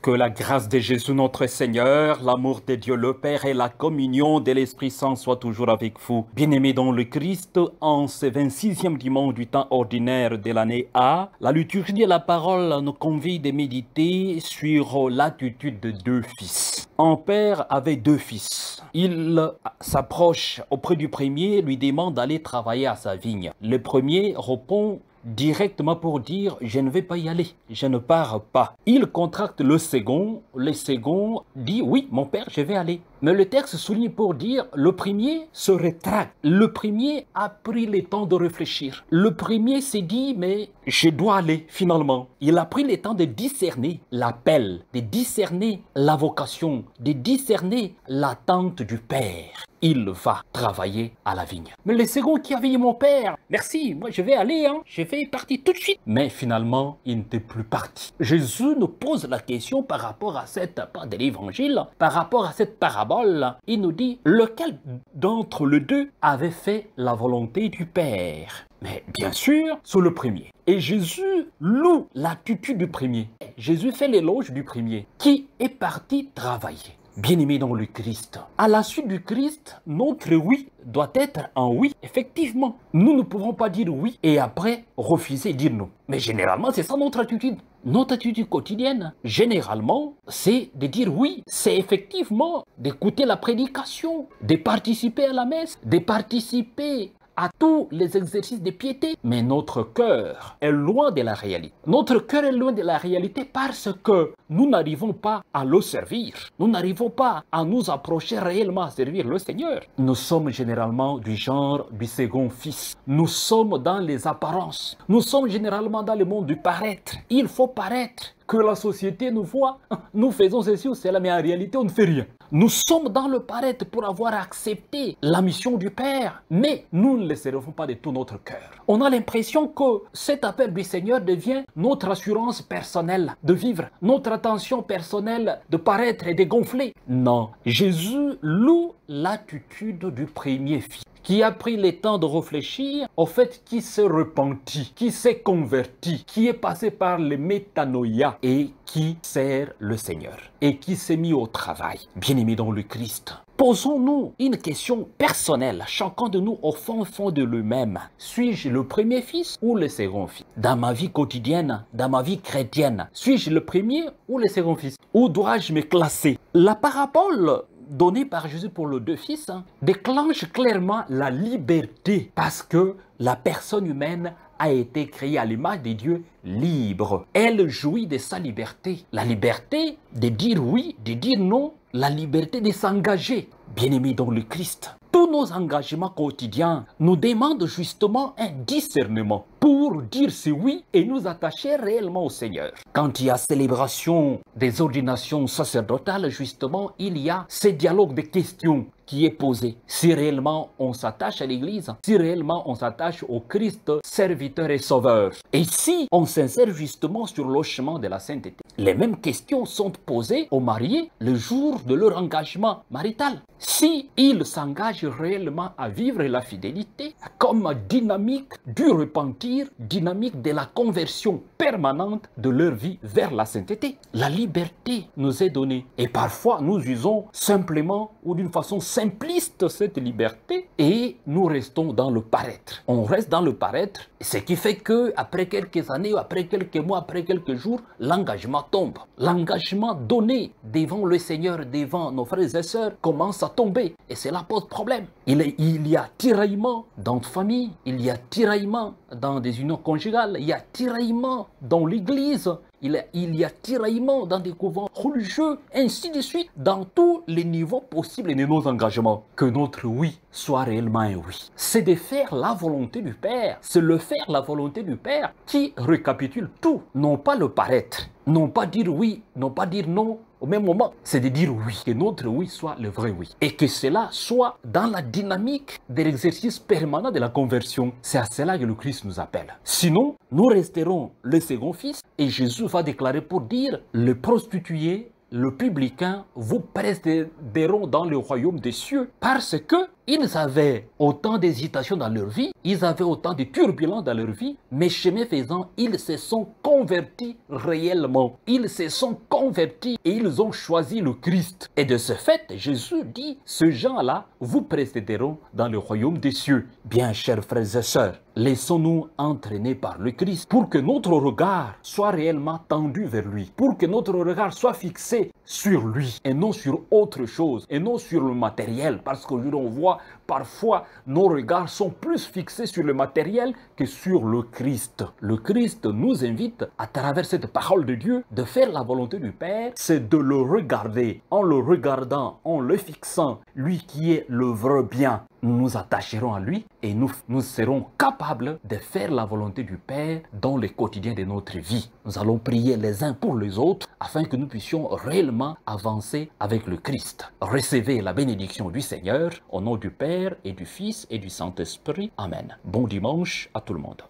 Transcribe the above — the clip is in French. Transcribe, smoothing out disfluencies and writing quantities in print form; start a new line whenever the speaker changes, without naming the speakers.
Que la grâce de Jésus notre Seigneur, l'amour de Dieu le Père et la communion de l'Esprit Saint soient toujours avec vous. Bien-aimés dans le Christ, en ce 26e dimanche du temps ordinaire de l'année A, la liturgie de la parole nous convie de méditer sur l'attitude de deux fils. Un père avait deux fils. Il s'approche auprès du premier, lui demande d'aller travailler à sa vigne. Le premier répond directement pour dire « je ne vais pas y aller, je ne pars pas ». Il contracte le second dit « oui, mon père, je vais aller ». Mais le texte souligne pour dire « le premier se rétracte ». Le premier a pris le temps de réfléchir. Le premier s'est dit « mais je dois aller finalement ». Il a pris le temps de discerner l'appel, de discerner la vocation, de discerner l'attente du père. Il va travailler à la vigne. Mais le second qui avait dit « mon père, merci, moi je vais aller, je vais partir tout de suite ». Mais finalement, il n'était plus parti. Jésus nous pose la question par rapport à cette part de l'évangile, par rapport à cette parabole. Il nous dit « lequel d'entre les deux avait fait la volonté du Père ?» Mais bien sûr, c'est le premier. Et Jésus loue l'attitude du premier. Jésus fait l'éloge du premier qui est parti travailler. Bien-aimés dans le Christ, à la suite du Christ, notre oui doit être un oui. Effectivement, nous ne pouvons pas dire oui et après refuser dire non. Mais généralement, c'est ça notre attitude. Notre attitude quotidienne, généralement, c'est de dire oui. C'est effectivement d'écouter la prédication, de participer à la messe, de participer à tous les exercices de piété. Mais notre cœur est loin de la réalité. Notre cœur est loin de la réalité parce que nous n'arrivons pas à le servir. Nous n'arrivons pas à nous approcher réellement à servir le Seigneur. Nous sommes généralement du genre du second fils. Nous sommes dans les apparences. Nous sommes généralement dans le monde du paraître. Il faut paraître. Que la société nous voit, nous faisons ceci ou cela, mais en réalité, on ne fait rien. Nous sommes dans le paraître pour avoir accepté la mission du Père, mais nous ne le servons pas de tout notre cœur. On a l'impression que cet appel du Seigneur devient notre assurance personnelle de vivre, notre attention personnelle de paraître et de gonfler. Non, Jésus loue l'attitude du premier fils, qui a pris le temps de réfléchir au fait qui s'est repenti, qui s'est converti, qui est passé par le métanoïa et qui sert le Seigneur et qui s'est mis au travail. Bien-aimés dans le Christ, posons-nous une question personnelle, chacun de nous au fond de lui-même. Suis-je le premier fils ou le second fils? Dans ma vie quotidienne, dans ma vie chrétienne, suis-je le premier ou le second fils? Où dois-je me classer? La parabole donnée par Jésus pour les deux fils déclenche clairement la liberté parce que la personne humaine a été créée à l'image de Dieu libre. Elle jouit de sa liberté. La liberté de dire oui, de dire non, la liberté de s'engager. Bien-aimés dans le Christ, tous nos engagements quotidiens nous demandent justement un discernement pour dire si oui et nous attacher réellement au Seigneur. Quand il y a célébration des ordinations sacerdotales, justement, il y a ce dialogue de questions qui est posé. Si réellement on s'attache à l'Église, si réellement on s'attache au Christ, serviteur et sauveur. Et si on s'insère justement sur le chemin de la sainteté. Les mêmes questions sont posées aux mariés le jour de leur engagement marital. Si ils s'engagent réellement à vivre la fidélité comme dynamique du repentir, dynamique de la conversion permanente de leur vie vers la sainteté. La liberté nous est donnée et parfois nous usons simplement ou d'une façon simpliste cette liberté et nous restons dans le paraître. On reste dans le paraître, ce qui fait que après quelques années, après quelques mois, après quelques jours, l'engagement tombe. L'engagement donné devant le Seigneur, devant nos frères et sœurs, commence à tomber et cela pose problème. Il y a tiraillement dans de famille, il y a tiraillement dans des unions conjugales, il y a tiraillement dans l'église, il y a tiraillement dans des couvents religieux, ainsi de suite, dans tous les niveaux possibles de nos engagements. Que notre oui soit réellement un oui. C'est de faire la volonté du Père. C'est le faire la volonté du Père qui récapitule tout, non pas le paraître, non pas dire oui, non pas dire non au même moment. C'est de dire oui, que notre oui soit le vrai oui. Et que cela soit dans la dynamique de l'exercice permanent de la conversion. C'est à cela que le Christ nous appelle. Sinon, nous resterons le second fils et Jésus va déclarer pour dire le prostitué, le publicain vous précéderont dans le royaume des cieux parce que Ils avaient autant d'hésitations dans leur vie, ils avaient autant de turbulences dans leur vie, mais chemin faisant, ils se sont convertis réellement. Ils se sont convertis et ils ont choisi le Christ. Et de ce fait, Jésus dit, ces gens-là vous précéderont dans le royaume des cieux. Bien, chers frères et sœurs, laissons-nous entraîner par le Christ pour que notre regard soit réellement tendu vers lui, pour que notre regard soit fixé sur lui et non sur autre chose, et non sur le matériel, parce qu'aujourd'hui on voit parfois nos regards sont plus fixés sur le matériel que sur le Christ. Le Christ nous invite à travers cette parole de Dieu de faire la volonté du Père, c'est de le regarder. En le regardant, en le fixant, lui qui est le vrai bien, nous nous attacherons à lui et nous serons capables de faire la volonté du Père dans le quotidien de notre vie. Nous allons prier les uns pour les autres afin que nous puissions réellement avancer avec le Christ. Recevez la bénédiction du Seigneur au nom du Père et du Fils et du Saint-Esprit. Amen. Bon dimanche à tout le monde.